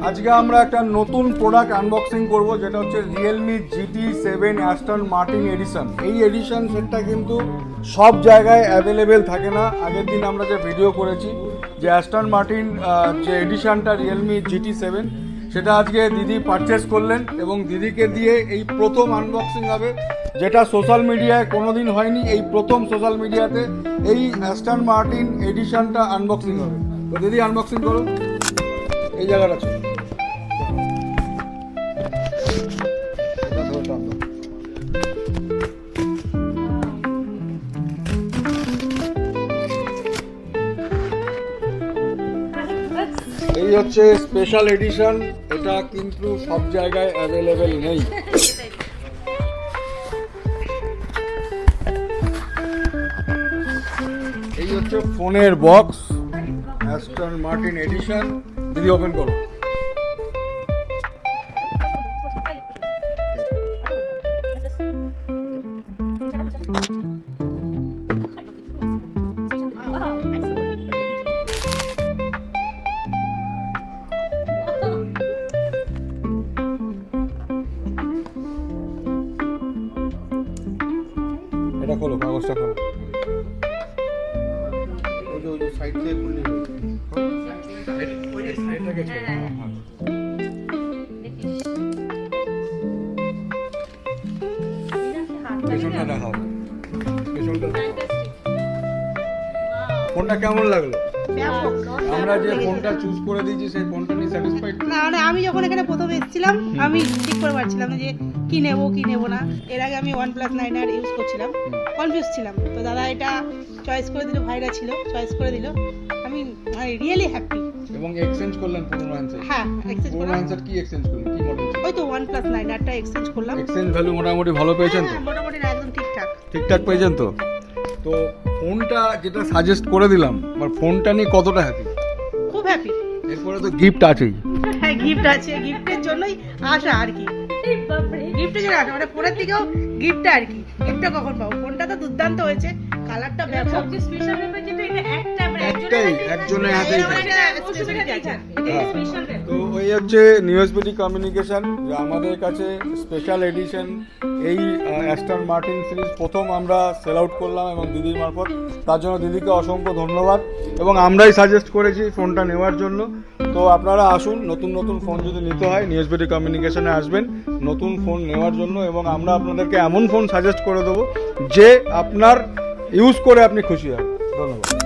আজকে আমরা একটা নতুন প্রোডাক্ট আনবক্সিং করব, যেটা হচ্ছে Realme GT7 Aston Martin edition. এই এডিশন সেটটা কিন্তু সব জায়গায় অ্যাভেলেবেল থাকে না। আগের দিন আমরা যে ভিডিও করেছি যে অ্যাস্টন মার্টিন যে এডিশনটা রিয়েলমি GT7, সেটা আজকে দিদি পারচেস করলেন এবং দিদিকে দিয়ে এই প্রথম আনবক্সিং হবে, যেটা সোশ্যাল মিডিয়ায় কোনোদিন হয়নি। এই প্রথম সোশ্যাল মিডিয়াতে এই অ্যাস্টন মার্টিন এডিশনটা আনবক্সিং হবে। তো দিদি আনবক্সিং করো, এই জায়গাটা আছে। এই হচ্ছে স্পেশাল এডিশন, এটা কিন্তু সব জায়গায় অ্যাভেলেবেল নেই। এই হচ্ছে ফোনের বক্স, অ্যাস্টন মার্টিন এডিশন। দিদি ওপেন করো। এটা খোলো, কাগজটা খোলো। ওই যে সাইড থেকে খুললি এটাকে পেছনটা দেখাও, পেছনটা দেখাও। ফোনটা কেমন লাগলো? আমরা যে ফোনটা চুজ করে দিয়েছি সেই ফোনটা নিয়ে স্যাটিসফাইড না? মানে আমি যখন এখানে প্রথম এসেছিলাম আমি ঠিক করে পারছিলাম না যে কি নেবো কি নেবো না। এর আগে আমি OnePlus 9R ইউজ করছিলাম, কনফিউজ ছিলাম। তো দাদা এটা চয়েস করে দিল, ভাইরা ছিল চয়েস করে দিল। আমি রিয়েলি হ্যাপি। এবং এক্সচেঞ্জ করলেন পুরনো হ্যান্ডসেট? হ্যাঁ, এক্সচেঞ্জ করলাম। পুরনো হ্যান্ডসেট কি এক্সচেঞ্জ করলেন, কি মডেল? ওই তো OnePlus 9Rটা এক্সচেঞ্জ করলাম। এক্সচেঞ্জ ভ্যালু মোটামুটি ভালো পেয়েছেন তো? হ্যাঁ, মোটামুটি না, একদম ঠিকঠাক ঠিকঠাক পেয়েছেন তো? তো ফোনটা যেটা সাজেস্ট করে দিলাম, আমার ফোনটা নিয়ে কতটা হ্যাপি? খুব হ্যাপি। এরপরে তো গিফট আছেই। হ্যাঁ, গিফট আছে, গিফটের জন্যই আসা আর কি। গিফটের জন্য আসা, মানে ফোনের থেকেও গিফট আর কি। গিফটটা কখন পাবো? ফোনটা তো দুর্দান্ত হয়েছে, কালারটা ব্যাপক। সবচেয়ে স্পেশাল ব্যাপার যেটা এটা একজনের হাতেই থাকে। তো ওই হচ্ছে নিউএসবিটি কমিউনিকেশন, যে আমাদের কাছে স্পেশাল এডিশন এই অ্যাস্টন মার্টিন সিরিজ প্রথম আমরা সেল আউট করলাম এবং দিদির মারফত। তার জন্য দিদিকে অসংখ্য ধন্যবাদ। এবং আমরাই সাজেস্ট করেছি ফোনটা নেওয়ার জন্য। তো আপনারা আসুন, নতুন নতুন ফোন যদি নিতে হয় নিউএসবিটি কমিউনিকেশনে আসবেন নতুন ফোন নেওয়ার জন্য, এবং আমরা আপনাদেরকে এমন ফোন সাজেস্ট করে দেবো যে আপনার ইউজ করে আপনি খুশি হবেন। ধন্যবাদ।